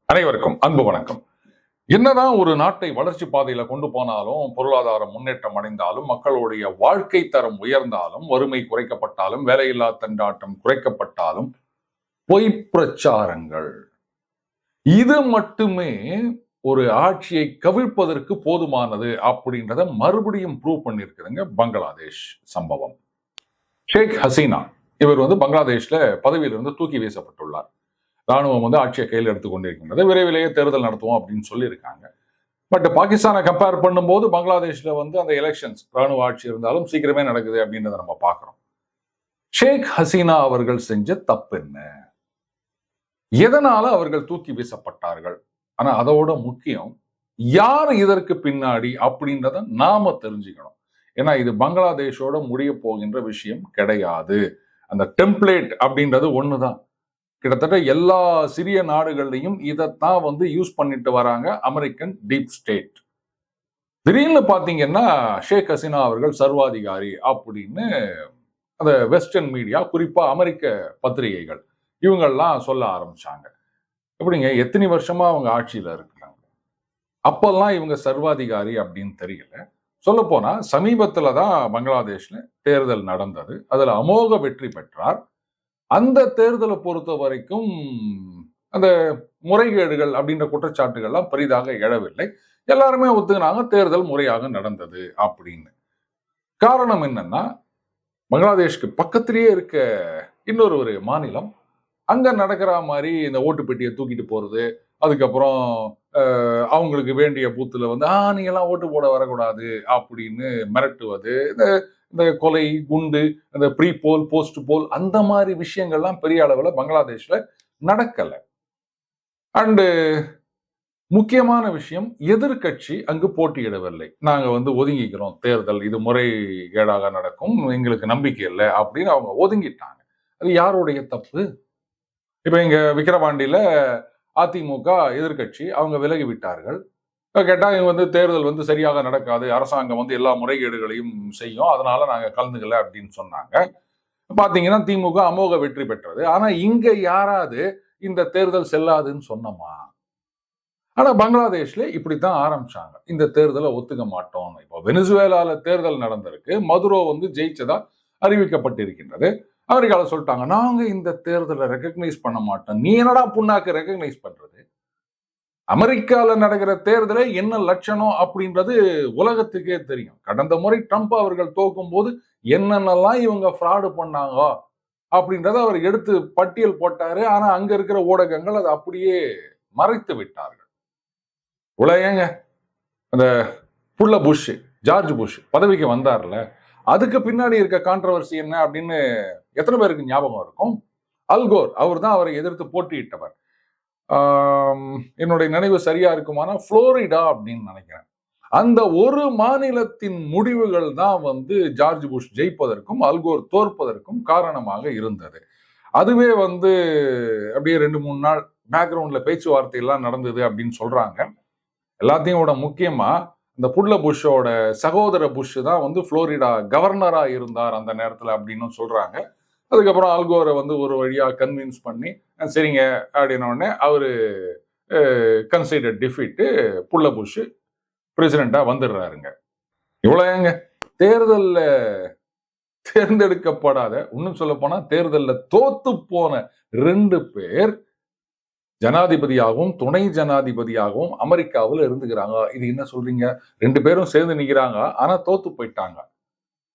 அனைவருக்கும் அன்பு வணக்கம். என்னதான் ஒரு நாட்டை வளர்ச்சி பாதையில கொண்டு போனாலும், பொருளாதார முன்னேற்றம் அடைந்தாலும், மக்களுடைய வாழ்க்கை தரம் உயர்ந்தாலும், வறுமை குறைக்கப்பட்டாலும், வேலையில்லா திண்டாட்டம் குறைக்கப்பட்டாலும், பொய் பிரச்சாரங்கள் இது மட்டுமே ஒரு ஆட்சியை கவிழ்ப்பதற்கு போதுமானது அப்படின்றத மறுபடியும் ப்ரூவ் பண்ணியிருக்குதுங்க பங்களாதேஷ் சம்பவம். ஷேக் ஹசீனா இவர் பங்களாதேஷ்ல பதவியிலிருந்து தூக்கி வீசப்பட்டுள்ளார். ராணுவம் ஆட்சியை கையில் எடுத்துக் கொண்டிருக்கின்றது. விரைவிலேயே தேர்தல் நடத்துவோம் அப்படின்னு சொல்லியிருக்காங்க. பட் பாகிஸ்தானை கம்பேர் பண்ணும்போது பங்களாதேஷ்ல அந்த எலெக்ஷன்ஸ் ராணுவ ஆட்சி இருந்தாலும் சீக்கிரமே நடக்குது அப்படின்றத நம்ம பார்க்கிறோம். ஷேக் ஹசீனா அவர்கள் செஞ்ச தப்பு என்ன? எதனால அவர்கள் தூக்கி வீசப்பட்டார்கள்? ஆனா அதோட முக்கியம், யார் இதற்கு பின்னாடி அப்படின்றத நாம தெரிஞ்சுக்கணும். ஏன்னா இது பங்களாதேஷோட முடிய போகின்ற விஷயம் கிடையாது. அந்த டெம்ப்ளேட் அப்படின்றது ஒண்ணுதான். கிட்டத்தட்ட எல்லா சிறிய நாடுகள்லையும் இதைத்தான் யூஸ் பண்ணிட்டு வராங்க அமெரிக்கன் டீப் ஸ்டேட். திடீர்னு பாத்தீங்கன்னா ஷேக் ஹசீனா அவர்கள் சர்வாதிகாரி அப்படின்னு அந்த வெஸ்டர்ன் மீடியா, குறிப்பா அமெரிக்க பத்திரிகைகள் இவங்கெல்லாம் சொல்ல ஆரம்பிச்சாங்க. எப்படிங்க, எத்தனை வருஷமா அவங்க ஆட்சியில இருக்கிறாங்க, அப்பெல்லாம் இவங்க சர்வாதிகாரி அப்படின்னு தெரியல. சொல்ல போனா சமீபத்துல தான் பங்களாதேஷ்ல தேர்தல் நடந்தது. அதுல அமோக வெற்றி பெற்றார். அந்த தேர்தலை பொறுத்த வரைக்கும் அந்த முறைகேடுகள் அப்படின்ற குற்றச்சாட்டுகள்லாம் பெரிதாக எழவில்லை. எல்லாருமே ஒத்துக்கினாங்க தேர்தல் முறையாக நடந்தது அப்படின்னு. காரணம் என்னன்னா, பங்களாதேஷ்க்கு பக்கத்திலேயே இருக்க இன்னொரு ஒரு மாநிலம், அங்க நடக்கிற மாதிரி இந்த ஓட்டு பெட்டியை தூக்கிட்டு போறது, அதுக்கப்புறம் அவங்களுக்கு வேண்டிய பூத்துல நீங்க எல்லாம் ஓட்டு போட வரக்கூடாது அப்படின்னு மிரட்டுவது, இந்த கொலை, குண்டு, இந்த ப்ரீ போல், போஸ்ட் போல், அந்த மாதிரி விஷயங்கள்லாம் பெரிய அளவுல பங்களாதேஷ்ல நடக்கல. அண்டு முக்கியமான விஷயம், எதிர்கட்சி அங்கு போட்டியிடவில்லை. நாங்க ஒதுங்கிக்கிறோம், தேர்தல் இது முறைகேடாக நடக்கும், எங்களுக்கு நம்பிக்கை இல்லை அப்படின்னு அவங்க ஒதுங்கிட்டாங்க. அது யாருடைய தப்பு? இப்ப இங்க விக்கிரவாண்டியில அதிமுக எதிர்கட்சி அவங்க விலகி விட்டார்கள். கேட்டா இவங்க தேர்தல் சரியாக நடக்காது, அரசாங்கம் எல்லா முறைகேடுகளையும் செய்யும், அதனால நாங்க கலந்துக்கல அப்படின்னு சொன்னாங்க. பாத்தீங்கன்னா திமுக அமோக வெற்றி பெற்றது. ஆனா இங்க யாராவது இந்த தேர்தல் செல்லாதுன்னு சொன்னோமா? ஆனா பங்களாதேஷ்ல இப்படித்தான் ஆரம்பிச்சாங்க, இந்த தேர்தலை ஒத்துக்க மாட்டோம். இப்போ வெனிசுவேலால தேர்தல் நடந்திருக்கு, மதுரோ ஜெயிச்சதா அறிவிக்கப்பட்டிருக்கின்றது. அமெரிக்கால சொல்லிட்டாங்க, நாங்க இந்த தேர்தலை ரெகக்னைஸ் பண்ண மாட்டோம். நீ என்னடா புண்ணாக்கு ரெகக்னைஸ் பண்றது? அமெரிக்கால நடக்கிற தேர்தலை என்ன லட்சணம் அப்படின்றது உலகத்துக்கே தெரியும். கடந்த முறை ட்ரம்ப் அவர்கள் தோக்கும் போது என்னென்னலாம் இவங்க ஃப்ராடு பண்ணாங்க அப்படின்றத அவர் எடுத்து பட்டியல் போட்டாரு. ஆனா அங்க இருக்கிற ஊடகங்கள் அதை அப்படியே மறைத்து விட்டார்கள். உலகங்க அந்த புள்ள புஷ், ஜார்ஜ் புஷ் பதவிக்கு வந்தார்ல, அதுக்கு பின்னாடி இருக்க கான்ட்ரவர்சி என்ன அப்படின்னு எத்தனை பேருக்கு ஞாபகம் இருக்கும்? அல்கோர் அவர் தான் அவரை எதிர்த்து போட்டியிட்டவர். என்னுடைய நினைவு சரியா இருக்குமானா புளோரிடா அப்படின்னு நினைக்கிறேன். அந்த ஒரு மாநிலத்தின் முடிவுகள் தான் ஜார்ஜ் புஷ் ஜெயிப்பதற்கும் அல்கோர் தோற்பதற்கும் காரணமாக இருந்தது. அதுவே அப்படியே 2-3 நாள் பேக்ரவுண்ட்ல பேச்சுவார்த்தை எல்லாம் நடந்தது அப்படின்னு சொல்றாங்க. எல்லாத்தையும் விட முக்கியமா இந்த புள்ள புஷ்ஷோட சகோதர புஷ் தான் புளோரிடா கவர்னரா இருந்தார் அந்த நேரத்துல அப்படின்னு சொல்றாங்க. அதுக்கப்புறம் அல்கோரை ஒரு வழியா கன்வின்ஸ் பண்ணி சரிங்க அப்படின்ன உடனே அவரு கன்சிடர் டிஃபீட்டு, புள்ள புஷ் பிரசிடென்டா வந்துடுறாருங்க. இவ்வளவுங்க தேர்தல்ல தேர்ந்தெடுக்கப்படாத, இன்னும் சொல்ல போனா தேர்தல்ல தோத்து போன 2 பேர் ஜனாதிபதியாகவும் துணை ஜனாதிபதியாகவும் அமெரிக்காவில் இருந்துக்கிறாங்க. இது என்ன சொல்றீங்க? 2 பேரும் சேர்ந்து நிக்கிறாங்க, ஆனா தோத்து போயிட்டாங்க.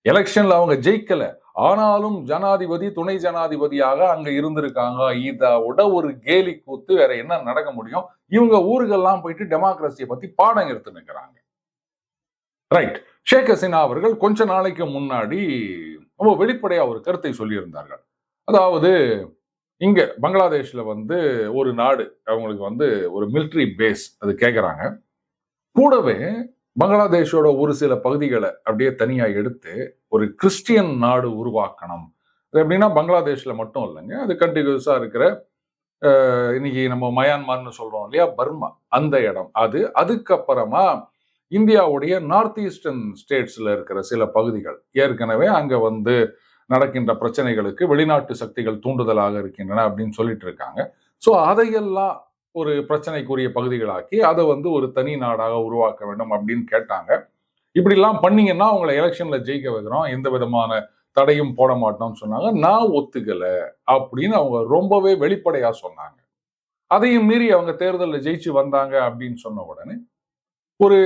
எலெக்ஷன்ல அவங்க ஜெயிக்கல, ஆனாலும் ஜனாதிபதி துணை ஜனாதிபதியாக அங்க இருந்திருக்காங்க. இதை விட ஒரு கேலி கூத்து வேற என்ன நடக்க முடியும்? இவங்க ஊருக்கெல்லாம் போயிட்டு டெமோக்ரஸியை பத்தி பாடம் எடுத்து நிற்கிறாங்க. ரைட். ஷேக் ஹசீனா அவர்கள் கொஞ்ச நாளைக்கு முன்னாடி ரொம்ப வெளிப்படையா ஒரு கருத்தை சொல்லியிருந்தார்கள். அதாவது இங்க பங்களாதேஷ்ல ஒரு நாடு அவங்களுக்கு ஒரு மிலிட்டரி பேஸ் அது கேட்கறாங்க. கூடவே பங்களாதேஷோட ஒரு சில பகுதிகளை அப்படியே தனியா எடுத்து ஒரு கிறிஸ்டியன் நாடு உருவாக்கணும். அது எப்படின்னா பங்களாதேஷ்ல மட்டும் இல்லைங்க, அது கண்டினியூஸா இருக்கிற இன்னைக்கு நம்ம மயான்மார்னு சொல்றோம் இல்லையா, பர்மா, அந்த இடம் அது. அதுக்கப்புறமா இந்தியாவுடைய நார்த் ஈஸ்டர்ன் ஸ்டேட்ஸ்ல இருக்கிற சில பகுதிகள், ஏற்கனவே அங்க நடக்கின்ற பிரச்சனைகளுக்கு வெளிநாட்டு சக்திகள் தூண்டுதலாக இருக்கின்றன அப்படின்னு சொல்லிட்டு இருக்காங்க. ஸோ அதையெல்லாம் ஒரு பிரச்சனைக்குரிய பகுதிகளாக்கி அதை ஒரு தனி நாடாக உருவாக்க வேண்டும் அப்படின்னு கேட்டாங்க. இப்படிலாம் பண்ணீங்கன்னா அவங்களை எலெக்ஷன்ல ஜெயிக்க வைக்கிறோம், எந்த விதமான தடையும் போட மாட்டோம்னு சொன்னாங்க. நான் ஒத்துக்கல அப்படின்னு அவங்க ரொம்பவே வெளிப்படையா சொன்னாங்க. அதையும் மீறி அவங்க தேர்தலில் ஜெயிச்சு வந்தாங்க அப்படின்னு சொன்ன உடனே ஒரு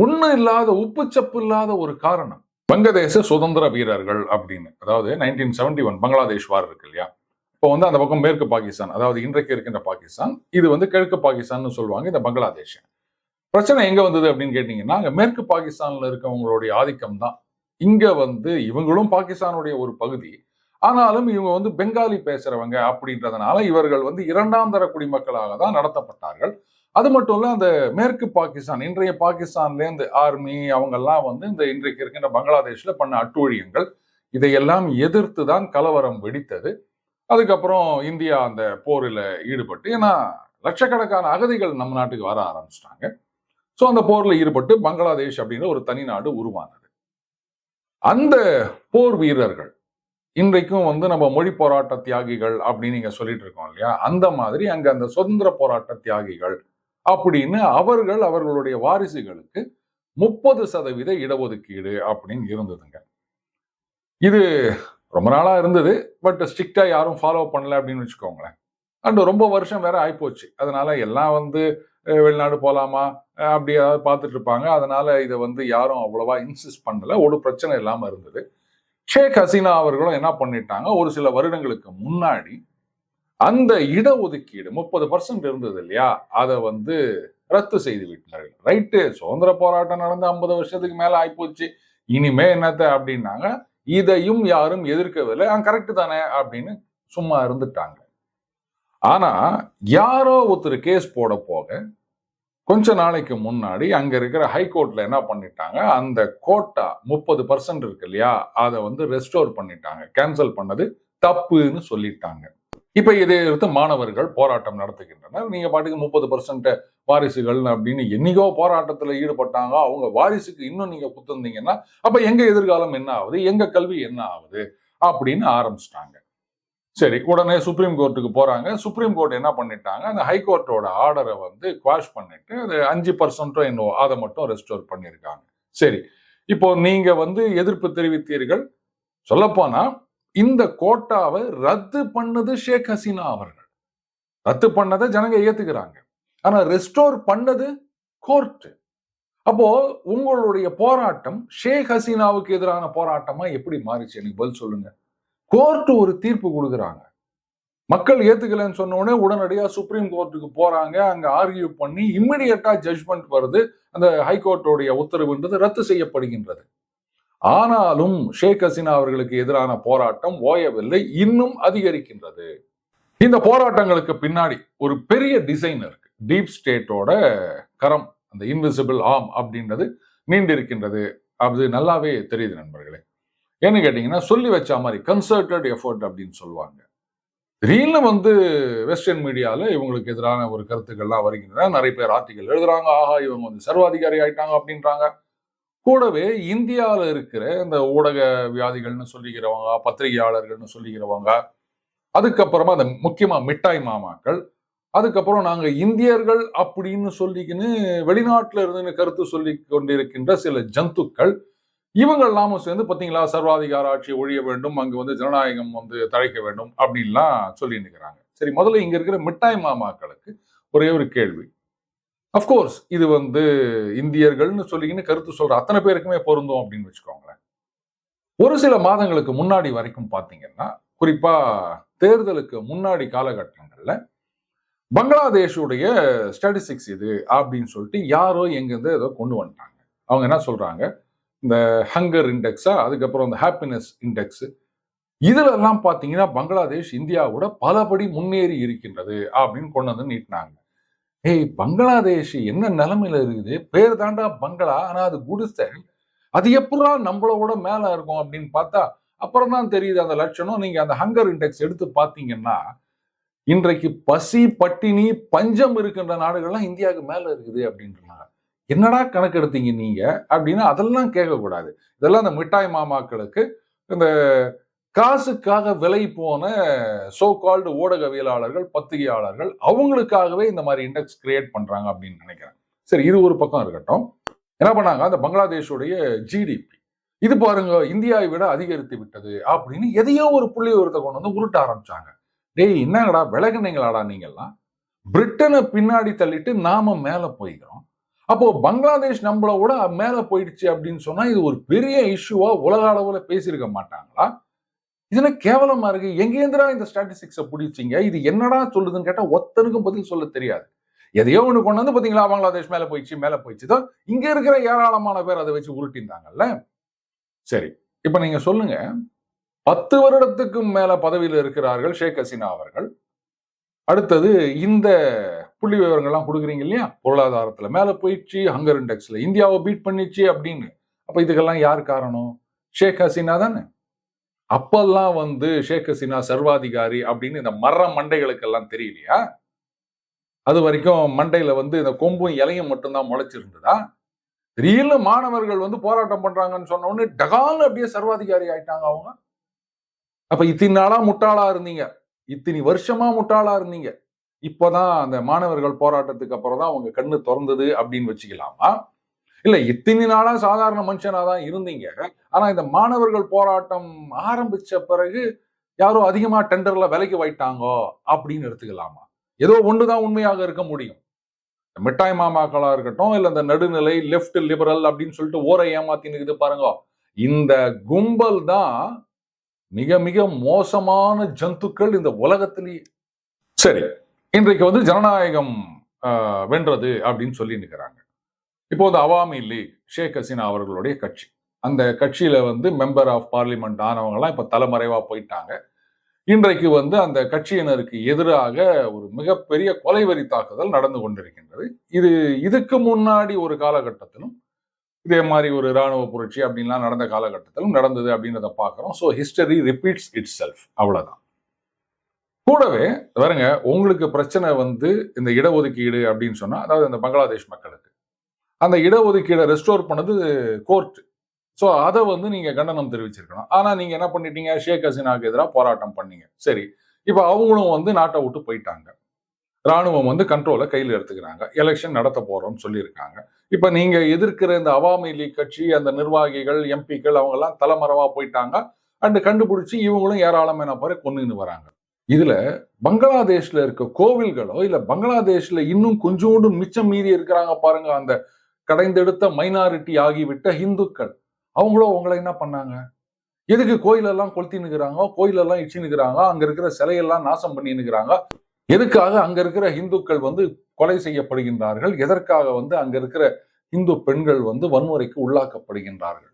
ஒண்ணு இல்லாத உப்புச்சப்பு இல்லாத ஒரு காரணம், வங்கதேச சுதந்திர வீரர்கள் அப்படின்னு, அதாவது 1971 பங்களாதேஷ் வார் இருக்கு இல்லையா, இப்போ அந்த பக்கம் மேற்கு பாகிஸ்தான், அதாவது இன்றைக்கு இருக்கின்ற பாகிஸ்தான், இது கிழக்கு பாகிஸ்தான் சொல்லுவாங்க இந்த பங்களாதேஷ். பிரச்சனை எங்க வந்தது அப்படின்னு கேட்டீங்கன்னா, அங்க மேற்கு பாகிஸ்தான்ல இருக்கவங்களுடைய ஆதிக்கம் தான். இங்க இவங்களும் பாகிஸ்தானுடைய ஒரு பகுதி, ஆனாலும் இவங்க பெங்காலி பேசுறவங்க அப்படின்றதுனால இவர்கள் இரண்டாம் தர குடிமக்களாக தான் நடத்தப்பட்டார்கள். அது மட்டும் இல்ல, அந்த மேற்கு பாகிஸ்தான், இன்றைய பாகிஸ்தான்ல இந்த ஆர்மி அவங்க எல்லாம் இந்த இன்றைக்கு இருக்கின்ற பங்களாதேஷ்ல பண்ண அட்டூழியங்கள், இதையெல்லாம் எதிர்த்து தான் கலவரம் வெடித்தது. அதுக்கப்புறம் இந்தியா அந்த போரில் ஈடுபட்டு, ஏன்னா லட்சக்கணக்கான அகதிகள் நம்ம நாட்டுக்கு வர ஆரம்பிச்சிட்டாங்க. ஸோ அந்த போர்ல ஈடுபட்டு பங்களாதேஷ் அப்படின்ற ஒரு தனி நாடு உருவானது. அந்த போர் வீரர்கள் இன்றைக்கும் நம்ம மொழி போராட்ட தியாகிகள் அப்படின்னு நீங்க சொல்லிட்டு இருக்கோம் இல்லையா, அந்த மாதிரி அங்க அந்த சுதந்திர போராட்ட தியாகிகள் அப்படின்னு அவர்களுடைய வாரிசுகளுக்கு 30% இடஒதுக்கீடு அப்படின்னு இருந்ததுங்க. இது ரொம்ப நாளா இருந்தது, பட் ஸ்ட்ரிக்டா யாரும் ஃபாலோ பண்ணல அப்படின்னு வச்சுக்கோங்களேன். அண்ட் ரொம்ப வருஷம் வேற ஆயிப்போச்சு. அதனால எல்லாம் வெளிநாடு போலாமா அப்படி ஏதாவது பார்த்துட்டு இருப்பாங்க. அதனால இதை யாரும் அவ்வளவா இன்சிஸ்ட் பண்ணல, ஒரு பிரச்சனை இல்லாம இருந்தது. ஷேக் ஹசீனா அவர்களும் என்ன பண்ணிட்டாங்க, ஒரு சில வருடங்களுக்கு முன்னாடி அந்த இடஒதுக்கீடு 30% இருந்தது இல்லையா, அதை ரத்து செய்து விட்டார்கள். ரைட்டு, சுதந்திர போராட்டம் நடந்து 50 வருஷத்துக்கு மேல ஆயிப்போச்சு, இனிமே என்னத்த அப்படின்னாங்க. இதையும் யாரும் எதிர்க்கவில்லை, கரெக்ட் தானே அப்படின்னு சும்மா இருந்துட்டாங்க. ஆனா யாரோ ஒருத்தர் கேஸ் போட போக கொஞ்ச நாளைக்கு முன்னாடி அங்க இருக்கிற ஹைகோர்ட்ல என்ன பண்ணிட்டாங்க, அந்த கோட்டா 30% இருக்கு இல்லையா, அதை ரெஸ்டோர் பண்ணிட்டாங்க. கேன்சல் பண்ணது தப்புன்னு சொல்லிட்டாங்க. இப்ப இதை எடுத்து மாணவர்கள் போராட்டம் நடத்துகின்றனர். நீங்க பாட்டுக்கு 30% வாரிசுகள் அப்படின்னு என்னைக்கோ போராட்டத்துல ஈடுபட்டாங்க, அவங்க வாரிசுக்கு இன்னும் நீங்க குத்துந்தீங்கன்னா அப்ப எங்க எதிர்காலம் என்ன ஆகுது, எங்க கல்வி என்ன ஆகுது அப்படின்னு ஆரம்பிச்சிட்டாங்க. சரி, உடனே சுப்ரீம் கோர்ட்டுக்கு போறாங்க. சுப்ரீம் கோர்ட் என்ன பண்ணிட்டாங்க, அந்த ஹைகோர்ட்டோட ஆர்டரை குவாஷ் பண்ணிட்டு அது 5% என்னவோ அதை மட்டும் ரெஸ்டோர் பண்ணியிருக்காங்க. சரி, இப்போ நீங்க எதிர்ப்பு தெரிவித்தீர்கள். சொல்லப்போனா இந்த கோட்டாவை ரத்து பண்ணது ஷேக் ஹசீனா அவர்கள். ரத்து பண்ணதை ஜனங்க ஏத்துக்கிறாங்க, ஆனா ரெஸ்டோர் பண்ணது கோர்ட். அப்போ உங்களுடைய போராட்டம் ஷேக் ஹசீனாவுக்கு எதிரான போராட்டமா எப்படி மாறிச்சு? எனக்கு பதில் சொல்லுங்க. கோர்ட் ஒரு தீர்ப்பு கொடுக்குறாங்க, மக்கள் ஏத்துக்கலன்னு சொன்ன உடனே உடனடியா சுப்ரீம் கோர்ட்டுக்கு போறாங்க. அங்க ஆர்கியூ பண்ணி இம்மிடியட்டா ஜட்ஜ்மெண்ட் வருது. அந்த ஹைகோர்ட்டோடைய உத்தரவுன்றது ரத்து செய்யப்படுகின்றது. ஆனாலும் ஷேக் ஹசீனா அவர்களுக்கு எதிரான போராட்டம் ஓயவில்லை, இன்னும் அதிகரிக்கின்றது. இந்த போராட்டங்களுக்கு பின்னாடி ஒரு பெரிய டிசைன் இருக்கு. டீப் ஸ்டேட்டோட கரம், அந்த இன்விசிபிள் ஆர்ம் அப்படின்றது நீண்டிருக்கின்றது. அது நல்லாவே தெரியுது நண்பர்களே. ஏன்னு கேட்டீங்கன்னா, சொல்லி வச்ச மாதிரி கன்சர்டட் எஃபர்ட் அப்படின்னு சொல்லுவாங்க. திடீர்னு வெஸ்டர்ன் மீடியால இவங்களுக்கு எதிரான ஒரு கருத்துக்கள்லாம் வருகின்றன. நிறைய பேர் ஆர்டிகல் எழுதுறாங்க, ஆஹா இவங்க சர்வாதிகாரி ஆயிட்டாங்க அப்படின்றாங்க. கூடவே இந்தியாவில் இருக்கிற இந்த ஊடக வியாதிகள்னு சொல்லிக்கிறவங்க, பத்திரிகையாளர்கள்னு சொல்லிக்கிறவங்க, அதுக்கப்புறமா அந்த முக்கியமா மிட்டாய் மாமாக்கள், அதுக்கப்புறம் நாங்க இந்தியர்கள் அப்படின்னு சொல்லிக்கின்னு வெளிநாட்டுல இருந்து கருத்து சொல்லி கொண்டிருக்கின்ற சில ஜந்துக்கள், இவங்க எல்லாமும் சேர்ந்து பாத்தீங்களா சர்வாதிகார ஆட்சி ஒழிய வேண்டும், அங்கு ஜனநாயகம் தழைக்க வேண்டும் அப்படின்லாம் சொல்லி நிற்கிறாங்க. சரி, முதல்ல இங்க இருக்கிற மிட்டாய் மாமாக்களுக்கு ஒரே ஒரு கேள்வி. அப்கோர்ஸ் இது இந்தியர்கள்னு சொல்லிக்கின்னு கருத்து சொல்ற அத்தனை பேருக்குமே பொருந்தும் அப்படின்னு வச்சுக்கோங்களேன். ஒரு சில மாதங்களுக்கு முன்னாடி வரைக்கும் பாத்தீங்கன்னா, குறிப்பா தேர்தலுக்கு முன்னாடி காலகட்டங்கள்ல பங்களாதேஷுடைய ஸ்டாட்டிஸ்டிக்ஸ் இது அப்படின்னு சொல்லிட்டு யாரோ எங்கிருந்து ஏதோ கொண்டு வந்துட்டாங்க. அவங்க என்ன சொல்றாங்க, இந்த ஹங்கர் இண்டெக்ஸா, அதுக்கப்புறம் இந்த ஹாப்பினஸ் இண்டெக்ஸ், இதுல எல்லாம் பாத்தீங்கன்னா பங்களாதேஷ் இந்தியாவோட பலபடி முன்னேறி இருக்கின்றது அப்படின்னு கொண்டு வந்து நீட்டினாங்க. ஏய், பங்களாதேஷ் என்ன நிலைமையில இருக்குது? பேர் தாண்டா பங்களா, ஆனா அது குடிசை. அது எப்படா நம்மளோட மேல இருக்கும் அப்படின்னு பார்த்தா அப்புறம் தான் தெரியுது அந்த லட்சணம். நீங்க அந்த ஹங்கர் இண்டெக்ஸ் எடுத்து பார்த்தீங்கன்னா, இன்றைக்கு பசி, பட்டினி, பஞ்சம் இருக்கின்ற நாடுகள்லாம் இந்தியாவுக்கு மேல இருக்குது அப்படின்றாங்க. என்னடா கணக்கு எடுத்தீங்க நீங்க அப்படின்னு அதெல்லாம் கேட்கக்கூடாது. இதெல்லாம் அந்த மிட்டாய் மாமாக்களுக்கு, இந்த காசுக்காக விலை போன சோ கால்டு ஊடகவியலாளர்கள், பத்திரிகையாளர்கள் அவங்களுக்காகவே இந்த மாதிரி இண்டெக்ஸ் கிரியேட் பண்றாங்க அப்படின்னு நினைக்கிறேன். சரி, இது ஒரு பக்கம் இருக்கட்டும். என்ன பண்ணாங்க, அந்த பங்களாதேஷுடைய ஜிடிபி இது பாருங்க இந்தியாவை விட அதிகரித்து விட்டது அப்படின்னு எதையோ ஒரு புள்ளி விவரத்தை கொண்டு வந்து உருட்ட ஆரம்பிச்சாங்க. டேய், என்னங்கடா விலகுனீங்களாடா நீங்கெல்லாம்? பிரிட்டனை பின்னாடி தள்ளிட்டு நாம மேல போய்க்கிறோம். அப்போ பங்களாதேஷ் நம்மள விட மேல போயிடுச்சு அப்படின்னு சொன்னா இது ஒரு பெரிய இஷ்யூவா உலக அளவுல பேசியிருக்க மாட்டாங்களா? இதுல கேவலமா இருக்கு. எங்கேந்திரா இந்த ஸ்டாட்டிஸ்டிக்ஸை பிடிச்சிங்க? இது என்னடா சொல்லுதுன்னு கேட்டா ஒத்தனுக்கும் பதில் சொல்ல தெரியாது. எதையோ ஒண்ணு கொண்டு வந்து பாத்தீங்களா, பங்களாதேஷ் மேல போயிடுச்சு தான் இங்க இருக்கிற ஏராளமான பேர் அதை வச்சு உருட்டினாங்கல்ல. சரி, இப்ப நீங்க சொல்லுங்க, 10 வருடத்துக்கும் மேல பதவியில் இருக்கிறார்கள் ஷேக் ஹசீனா அவர்கள். அடுத்தது இந்த புள்ளி விவரங்கள்லாம் கொடுக்குறீங்க இல்லையா, பொருளாதாரத்துல மேல போயிடுச்சு, ஹங்கர் இண்டெக்ஸ்ல இந்தியாவை பீட் பண்ணிச்சு அப்படின்னு. அப்ப இதுக்கெல்லாம் யார் காரணம்? ஷேக் ஹசீனா தானே. அப்பெல்லாம் வந்து ஷேக் ஹசீனா சர்வாதிகாரி அப்படின்னு இந்த மர மண்டைகளுக்கு எல்லாம் தெரியலையா? அது வரைக்கும் மண்டையில வந்து இந்த கொம்பும் இலையும் மட்டும்தான் முளைச்சிருந்ததா? திடீர்னு மாணவர்கள் வந்து போராட்டம் பண்றாங்கன்னு சொன்ன உடனே டகால்னு அப்படியே சர்வாதிகாரி ஆயிட்டாங்க அவங்க. அப்ப இத்தனை நாளா முட்டாளா இருந்தீங்க, இத்தனை வருஷமா முட்டாளா இருந்தீங்க, இப்பதான் அந்த மாணவர்கள் போராட்டத்துக்கு அப்புறம் தான் அவங்க கண்ணு திறந்தது அப்படின்னு வச்சுக்கலாமா? இல்ல, இத்தனை நாளா சாதாரண மனுஷனா தான் இருந்தீங்க, ஆனா இந்த மாணவர்கள் போராட்டம் ஆரம்பிச்ச பிறகு யாரோ அதிகமா டெண்டர்ல விலைக்கு வைட்டாங்கோ அப்படின்னு எடுத்துக்கலாமா? ஏதோ ஒண்ணுதான் உண்மையாக இருக்க முடியும். மிட்டாய் மாமாக்களா இருக்கட்டும், இல்ல இந்த நடுநிலை லெப்ட் லிபரல் அப்படின்னு சொல்லிட்டு ஓரை ஏமாத்தின்னு பாருங்க, இந்த கும்பல் தான் மிக மிக மோசமான ஜந்துக்கள் இந்த உலகத்திலேயே. சரி, இன்றைக்கு வந்து ஜனநாயகம் வென்றது அப்படின்னு சொல்லி நிற்கிறாங்க. இப்போ இந்த அவாமி லீக், ஷேக் ஹசீனா அவர்களுடைய கட்சி, அந்த கட்சியில வந்து மெம்பர் ஆஃப் பார்லிமெண்ட் ஆனவங்க எல்லாம் இப்ப தலைமறைவா போயிட்டாங்க. இன்றைக்கு வந்து அந்த கட்சியினருக்கு எதிராக ஒரு மிகப்பெரிய கொலைவெறி தாக்குதல் நடந்து கொண்டிருக்கின்றது. இதுக்கு முன்னாடி ஒரு காலகட்டத்திலும் இதே மாதிரி ஒரு இராணுவ புரட்சி அப்படின்லாம் நடந்த காலகட்டத்திலும் நடந்தது அப்படின்றத பார்க்கிறோம். So history repeats it self, அவ்வளவுதான். கூடவே பாருங்க, உங்களுக்கு பிரச்சனை வந்து இந்த இடஒதுக்கீடு அப்படின்னு சொன்னா, அதாவது இந்த பங்களாதேஷ் மக்களுக்கு அந்த இடஒதுக்கீடை ரெஸ்டோர் பண்ணது கோர்ட். ஸோ அதை வந்து நீங்க கண்டனம் தெரிவிச்சிருக்கணும். ஆனா நீங்க என்ன பண்ணிட்டீங்க, ஷேக் ஹசீனாவுக்கு எதிராக போராட்டம் பண்ணீங்க. சரி, இப்ப அவங்களும் வந்து நாட்டை விட்டு போயிட்டாங்க, ராணுவம் வந்து கண்ட்ரோலை கையில் எடுத்துக்கிறாங்க, எலெக்ஷன் நடத்த போறோம்னு சொல்லியிருக்காங்க. இப்ப நீங்க எதிர்க்கிற இந்த அவாமி லீக் கட்சி, அந்த நிர்வாகிகள், எம்பிக்கள் அவங்க எல்லாம் தலைமறைவா போயிட்டாங்க. அண்ட் கண்டுபிடிச்சு இவங்களும் ஏராளமான பேரை கொண்டுன்னு வராங்க. இதுல பங்களாதேஷ்ல இருக்க கோவில்களோ இல்ல பங்களாதேஷ்ல இன்னும் கொஞ்சோண்டு மிச்சம் மீறி இருக்கிறாங்க பாருங்க, அந்த கடைந்தெடுத்த மைனாரிட்டி ஆகிவிட்ட இந்துக்கள், அவங்களும் அவங்களை என்ன பண்ணாங்க? எதுக்கு கோயிலெல்லாம் கொளுத்தினுக்கிறாங்க, கோயிலெல்லாம் இடிச்சுனுக்கிறாங்க, அங்க இருக்கிற சிலையெல்லாம் நாசம் பண்ணினுக்கிறாங்க? எதுக்காக அங்க இருக்கிற இந்துக்கள் வந்து கொலை செய்யப்படுகின்றார்கள்? எதற்காக வந்து அங்க இருக்கிற இந்து பெண்கள் வந்து வன்முறைக்கு உள்ளாக்கப்படுகின்றார்கள்?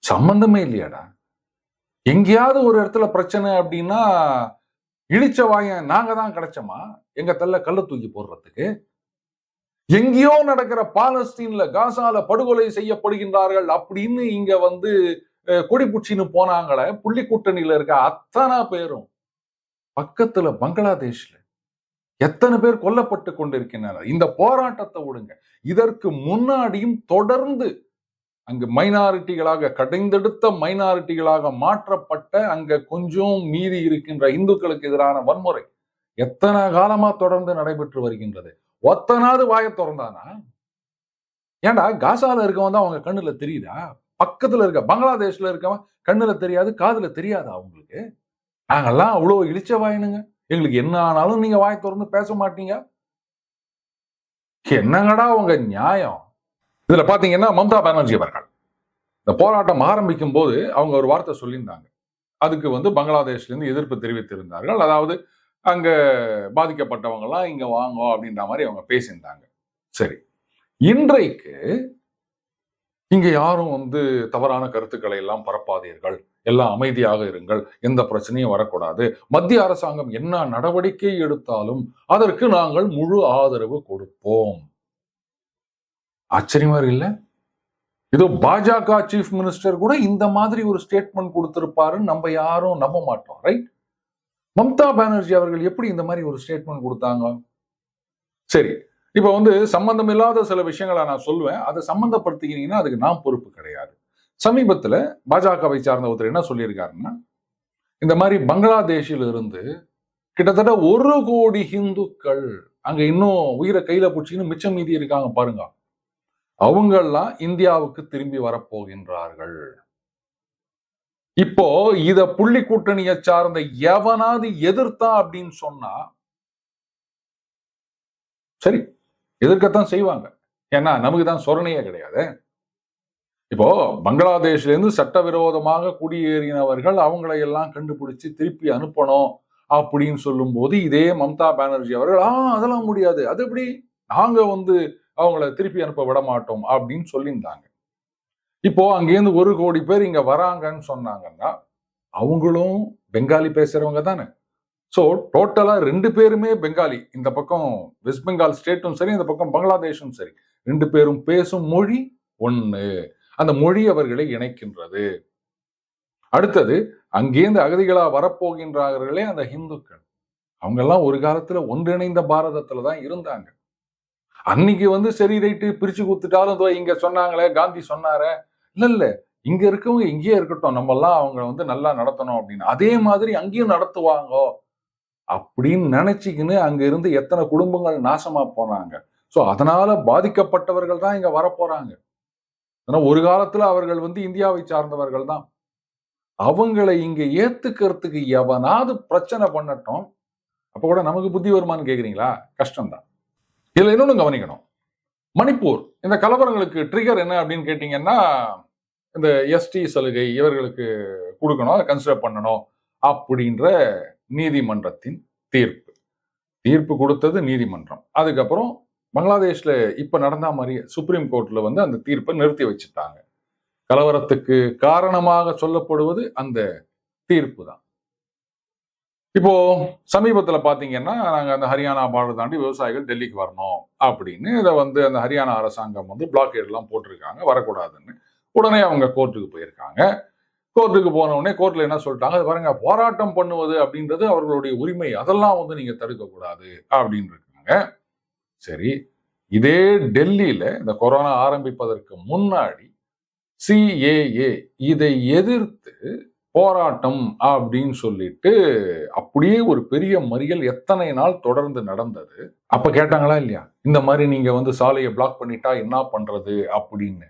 சம்பந்தமே இல்லையாடா. எங்கேயாவது ஒரு இடத்துல பிரச்சனை அப்படின்னா இழிச்ச வாயன் நாங்க தான் கிடைச்சோமா எங்க தள்ள கல்ல தூக்கி போடுறதுக்கு? எங்கேயோ நடக்கிற பாலஸ்தீன்ல காசால படுகொலை செய்யப்படுகின்றார்கள் அப்படின்னு இங்க வந்து கொடிபுச்சின்னு போனாங்களே, புள்ளி கூட்டணியில இருக்க அத்தனை பேரும் பக்கத்துல பங்களாதேஷ்ல எத்தனை பேர் கொல்லப்பட்டு கொண்டிருக்கின்றனர். இந்த போராட்டத்தை விடுங்க, இதற்கு முன்னாடியும் தொடர்ந்து அங்கு மைனாரிட்டிகளாக கடைந்தெடுத்த மைனாரிட்டிகளாக மாற்றப்பட்ட அங்க கொஞ்சம் மீறி இருக்கின்ற இந்துக்களுக்கு எதிரான வன்முறை எத்தனை காலமா தொடர்ந்து நடைபெற்று வருகின்றது. ஒத்தனாவது வாய திறந்தானா? ஏன்டா காசால இருக்கவன் தான் அவங்க கண்ணுல தெரியுதா? பக்கத்துல இருக்க பங்களாதேஷ்ல இருக்கவன் கண்ணுல தெரியாது, காதுல தெரியாதா அவங்களுக்கு? நாங்கெல்லாம் அவ்வளவு இழிச்ச வாயினுங்க, எங்களுக்கு என்ன ஆனாலும் நீங்க வாய் திறந்து பேச மாட்டீங்க. என்னங்கடா உங்க நியாயம்? இதுல பாத்தீங்கன்னா மம்தா பானர்ஜி அவர்கள் இந்த போராட்டம் ஆரம்பிக்கும் போது அவங்க ஒரு வார்த்தை சொல்லியிருந்தாங்க. அதுக்கு வந்து பங்களாதேஷ்ல இருந்து எதிர்ப்பு தெரிவித்திருந்தார்கள். அதாவது அங்க பாதிக்கப்பட்டவங்க எல்லாம் இங்க வாங்க அப்படின்ற மாதிரி அவங்க பேசியிருந்தாங்க. சரி, இன்றைக்கு இங்க யாரும் வந்து தவறான கருத்துக்களை எல்லாம் பரப்பாதீர்கள், எல்லாம் அமைதியாக இருங்கள், எந்த பிரச்சனையும் வரக்கூடாது, மத்திய அரசாங்கம் என்ன நடவடிக்கை எடுத்தாலும் அதற்கு நாங்கள் முழு ஆதரவு கொடுப்போம். ஆச்சரியமா இல்ல? இதோ பாஜக சீஃப் மினிஸ்டர் கூட இந்த மாதிரி ஒரு ஸ்டேட்மெண்ட் கொடுத்திருப்பாருன்னு நம்ம யாரும் நம்ப மாட்டோம், ரைட்? மம்தா பானர்ஜி அவர்கள் எப்படி இந்த மாதிரி ஒரு ஸ்டேட்மெண்ட் கொடுத்தாங்க? சரி, இப்ப வந்து சம்பந்தம் இல்லாத சில விஷயங்களை நான் சொல்லுவேன், அதை சம்பந்தப்படுத்திக்கிறீங்கன்னா அதுக்கு நான் பொறுப்பு கிடையாது. சமீபத்துல பாஜகவை சார்ந்த ஒருத்தர் என்ன சொல்லியிருக்காருன்னா, இந்த மாதிரி பங்களாதேஷில் இருந்து கிட்டத்தட்ட 1 கோடி ஹிந்துக்கள் அங்க இன்னும் உயிரை கையில பிடிச்சின்னு மிச்சம் மீதி இருக்காங்க பாருங்க, அவங்கெல்லாம் இந்தியாவுக்கு திரும்பி வரப்போகின்றார்கள். இப்போ இத புள்ளி கூட்டணியை சார்ந்த எவனாவது எதிர்த்தா அப்படின்னு சொன்னா சரி, எதிர்க்கத்தான் செய்வாங்க. ஏன்னா நமக்கு தான் சொரணையே கிடையாது. இப்போ பங்களாதேஷ்ல இருந்து சட்டவிரோதமாக குடியேறினவர்கள் அவங்களை எல்லாம் கண்டுபிடிச்சு திருப்பி அனுப்பணும் அப்படின்னு சொல்லும் போது இதே மம்தா பானர்ஜி அவர்கள் அதெல்லாம் முடியாது, அது எப்படி நாங்க அவங்கள திருப்பி அனுப்ப விட மாட்டோம் அப்படின்னு சொல்லியிருந்தாங்க. இப்போ அங்கேருந்து 1 கோடி பேர் இங்க வராங்கன்னு சொன்னாங்கன்னா அவங்களும் பெங்காலி பேசுறவங்க தானே. ஸோ டோட்டலா 2 பேருமே பெங்காலி. இந்த பக்கம் வெஸ்ட் பெங்கால் ஸ்டேட்டும் சரி, இந்த பக்கம் பங்களாதேஷும் சரி, 2 பேரும் பேசும் மொழி ஒண்ணு. அந்த மொழி அவர்களை இணைக்கின்றது. அடுத்தது அங்கேருந்து அகதிகளா வரப்போகின்றார்களே அந்த ஹிந்துக்கள், அவங்க எல்லாம் ஒரு காலத்துல ஒன்றிணைந்த பாரதத்துல தான் இருந்தாங்க. அன்னைக்கு சரி ரைட்டு பிரிச்சு கொடுத்துட்டாலும் இங்க சொன்னாங்களே, காந்தி சொன்னாரே, இல்ல இங்க இருக்கவங்க இங்கேயே இருக்கட்டும், நம்ம எல்லாம் அவங்க நல்லா நடத்தணும் அப்படின்னு. அதே மாதிரி அங்கேயும் நடத்துவாங்க அப்படின்னு நினைச்சுக்கின்னு அங்க இருந்து எத்தனை குடும்பங்கள் நாசமா போனாங்க. சோ அதனால பாதிக்கப்பட்டவர்கள் தான் இங்க வரப்போறாங்க. ஆனா ஒரு காலத்துல அவர்கள் இந்தியாவை சார்ந்தவர்கள் தான். அவங்களை இங்க ஏத்துக்கிறதுக்கு எவனாவது பிரச்சனை பண்ணட்டும், அப்ப கூட நமக்கு புத்தி வருமானு கேக்குறீங்களா? கஷ்டம்தான். இதுல இன்னொன்னு கவனிக்கணும். மணிப்பூர் இந்த கலவரங்களுக்கு ட்ரிகர் என்ன அப்படின்னு கேட்டீங்கன்னா, இந்த எஸ்டி சலுகை இவர்களுக்கு கொடுக்கணும், அதை கன்சிடர் பண்ணணும் அப்படின்ற நீதிமன்றத்தின் தீர்ப்பு. தீர்ப்பு கொடுத்தது நீதிமன்றம். அதுக்கப்புறம் பங்களாதேஷ்ல இப்ப நடந்த மாதிரி சுப்ரீம் கோர்ட்ல அந்த தீர்ப்பை நிறுத்தி வச்சுட்டாங்க. கலவரத்துக்கு காரணமாக சொல்லப்படுவது அந்த தீர்ப்பு தான். இப்போ சமீபத்துல பாத்தீங்கன்னா, நாங்க அந்த ஹரியானா பார்டர் தாண்டி விவசாயிகள் டெல்லிக்கு வரணும் அப்படின்னு இதை அந்த ஹரியானா அரசாங்கம் பிளாக்கேட் எல்லாம் போட்டிருக்காங்க, வரக்கூடாதுன்னு. உடனே அவங்க கோர்ட்டுக்கு போயிருக்காங்க. கோர்ட்டுக்கு போன உடனே கோர்ட்ல என்ன சொல்லிட்டாங்க, அது பாருங்க போராட்டம் பண்ணுவது அப்படின்றது அவர்களுடைய உரிமை, அதெல்லாம் நீங்க தடுக்க கூடாது அப்படின்னு இருக்காங்க. சரி, இதே டெல்லியில இந்த கொரோனா ஆரம்பிப்பதற்கு முன்னாடி சிஏஏ இதை எதிர்த்து போராட்டம் அப்படின்னு சொல்லிட்டு அப்படியே ஒரு பெரிய மறியல் எத்தனை நாள் தொடர்ந்து நடந்தது. அப்ப கேட்டாங்களா இல்லையா, இந்த மாதிரி நீங்க சாலையை பிளாக் பண்ணிட்டா என்ன பண்றது அப்படின்னு.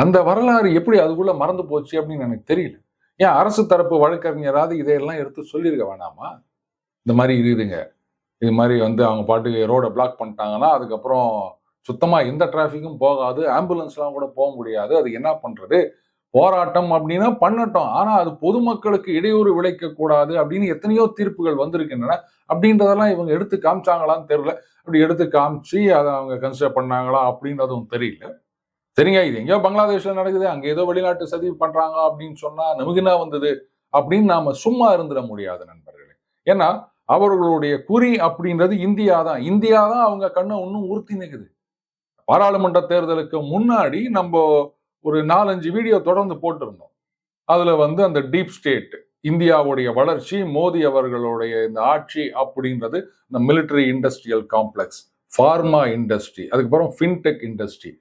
அந்த வரலாறு எப்படி அதுக்குள்ள மறந்து போச்சு அப்படின்னு எனக்கு தெரியல. ஏன் அரசு தரப்பு வழக்கறிஞராவது இதையெல்லாம் எடுத்து சொல்லியிருக்க வேணாமா? இந்த மாதிரி இருக்குதுங்க, இது மாதிரி அவங்க பாட்டுக்கு ரோட பிளாக் பண்ணிட்டாங்கன்னா அதுக்கப்புறம் சுத்தமா எந்த டிராபிக்கும் போகாது, ஆம்புலன்ஸ்லாம் கூட போக முடியாது, அது என்ன பண்றது, போராட்டம் அப்படின்னா பண்ணட்டும், ஆனா அது பொதுமக்களுக்கு இடையூறு விளைக்க கூடாது அப்படின்னு எத்தனையோ தீர்ப்புகள் வந்திருக்கின்றன. அப்படின்றதெல்லாம் இவங்க எடுத்து காமிச்சாங்களான்னு தெரியல. அப்படி எடுத்து காமிச்சு அதை அவங்க கன்சிடர் பண்ணாங்களா அப்படின்றதும் தெரியல. சரிங்க, இது எங்கேயோ பங்களாதேஷ்ல நடக்குது, அங்க ஏதோ வெளிநாட்டு சதி பண்றாங்க அப்படின்னு சொன்னா நமக்கு என்ன வந்தது அப்படின்னு நாம சும்மா இருந்துட முடியாது நண்பர்களே. ஏன்னா அவர்களுடைய குறி அப்படின்றது இந்தியா தான். இந்தியா தான் அவங்க கண்ணை இன்னும் உறுத்தி நிற்குது. பாராளுமன்ற தேர்தலுக்கு முன்னாடி நம்ம ஒரு 4-5 வீடியோ தொடர்ந்து போட்டிருந்தோம். அதுல அந்த டீப் ஸ்டேட், இந்தியாவுடைய வளர்ச்சி, மோடி அவர்களுடைய இந்த ஆட்சி அப்படின்றது, இந்த military industrial complex, pharma industry, அதுக்கப்புறம் ஃபின்டெக் இண்டஸ்ட்ரி,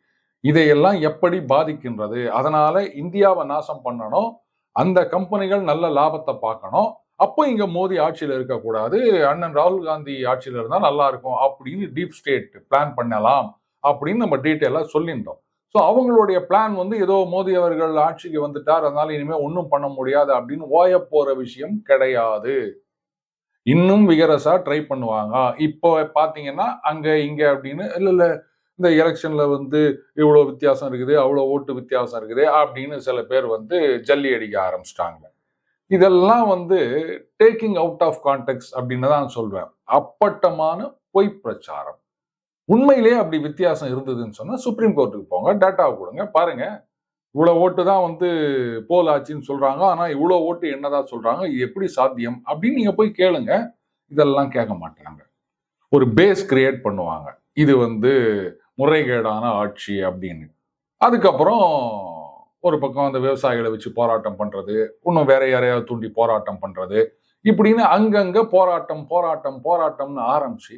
இதையெல்லாம் எப்படி பாதிக்கின்றது, அதனால இந்தியாவை நாசம் பண்ணணும், அந்த கம்பெனிகள் நல்ல லாபத்தை பார்க்கணும், அப்போ இங்க மோடி ஆட்சியில் இருக்கக்கூடாது, அண்ணன் ராகுல் காந்தி ஆட்சியில் இருந்தா நல்லா இருக்கும் அப்படின்னு டீப் ஸ்டேட் பிளான் பண்ணலாம் அப்படின்னு நம்ம டீட்டெயிலா சொல்லியிருந்தோம். ஸோ அவங்களுடைய பிளான் ஏதோ மோடி அவர்கள் ஆட்சிக்கு வந்துட்டார், அதனால இனிமே ஒன்றும் பண்ண முடியாது அப்படின்னு ஓய போற விஷயம் கிடையாது. இன்னும் விகரசா ட்ரை பண்ணுவாங்க. இப்போ பாத்தீங்கன்னா அங்க இங்க அப்படின்னு இல்ல இந்த எலெக்ஷன்ல இவ்வளவு வித்தியாசம் இருக்குது, அவ்வளவு ஓட்டு வித்தியாசம் இருக்குது அப்படின்னு சில பேர் ஜல்லி அடிக்க ஆரம்பிச்சிட்டாங்க. இதெல்லாம் டேக்கிங் அவுட் ஆஃப் கான்டெக்ட் அப்படின்னு தான் சொல்வேன். அப்பட்டமான பொய் பிரச்சாரம். உண்மையிலேயே அப்படி வித்தியாசம் இருந்ததுன்னு சொன்னா சுப்ரீம் கோர்ட்டுக்கு போங்க, டேட்டாவை கொடுங்க, பாருங்க இவ்வளவு ஓட்டு தான் போல் ஆச்சுன்னு சொல்றாங்க, ஆனா இவ்வளவு ஓட்டு என்னதான் சொல்றாங்க, இது எப்படி சாத்தியம் அப்படின்னு நீங்க போய் கேளுங்க. இதெல்லாம் கேட்க மாட்டாங்க. ஒரு பேஸ் கிரியேட் பண்ணுவாங்க, இது முறைகேடான ஆட்சி அப்படின்னு. அதுக்கப்புறம் ஒரு பக்கம் அந்த விவசாயிகளை வச்சு போராட்டம் பண்றது, இன்னும் வேற யாரையாவது தூண்டி போராட்டம் பண்றது, இப்படின்னு அங்கங்க போராட்டம் போராட்டம் போராட்டம்னு ஆரம்பிச்சு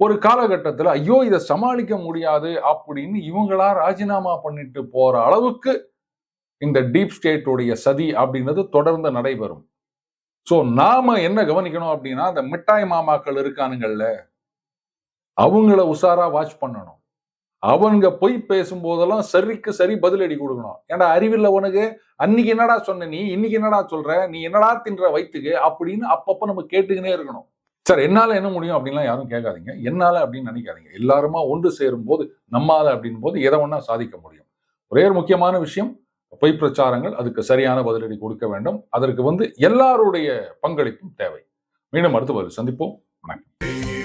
ஒரு காலகட்டத்தில் ஐயோ இதை சமாளிக்க முடியாது அப்படின்னு இவங்களா ராஜினாமா பண்ணிட்டு போற அளவுக்கு இந்த டீப் ஸ்டேட்டுடைய சதி அப்படின்றது தொடர்ந்து நடைபெறும். சோ நாம என்ன கவனிக்கணும் அப்படின்னா, அந்த மிட்டாய் மாமாக்கள் இருக்கானுங்கல்ல, அவங்கள உஷாரா வாட்ச் பண்ணணும். அவங்க பொய் பேசும்போதெல்லாம் சரிக்கு சரி பதிலடி கொடுக்கணும். ஏன்டா அறிவில்ல உனக்கு, அன்னைக்கு என்னடா சொன்ன நீ, இன்னைக்கு என்னடா சொல்ற, நீ என்னடா தின்ற வயித்துக்கு அப்படின்னு அப்பப்ப நம்ம கேட்டுக்கினே இருக்கணும். சார் என்னால என்ன முடியும் அப்படின்லாம் யாரும் கேட்காதீங்க. என்னால அப்படின்னு நினைக்காதீங்க. எல்லாருமா ஒன்று சேரும் போது நம்மால அப்படின் போது எதை வேணா சாதிக்க முடியும். ஒரே ஒரு முக்கியமான விஷயம், பொய் பிரச்சாரங்கள் அதுக்கு சரியான பதிலடி கொடுக்க வேண்டும். அதற்கு எல்லாருடைய பங்களிப்பும் தேவை. மீண்டும் அடுத்த பதில் சந்திப்போம். வணக்கம்.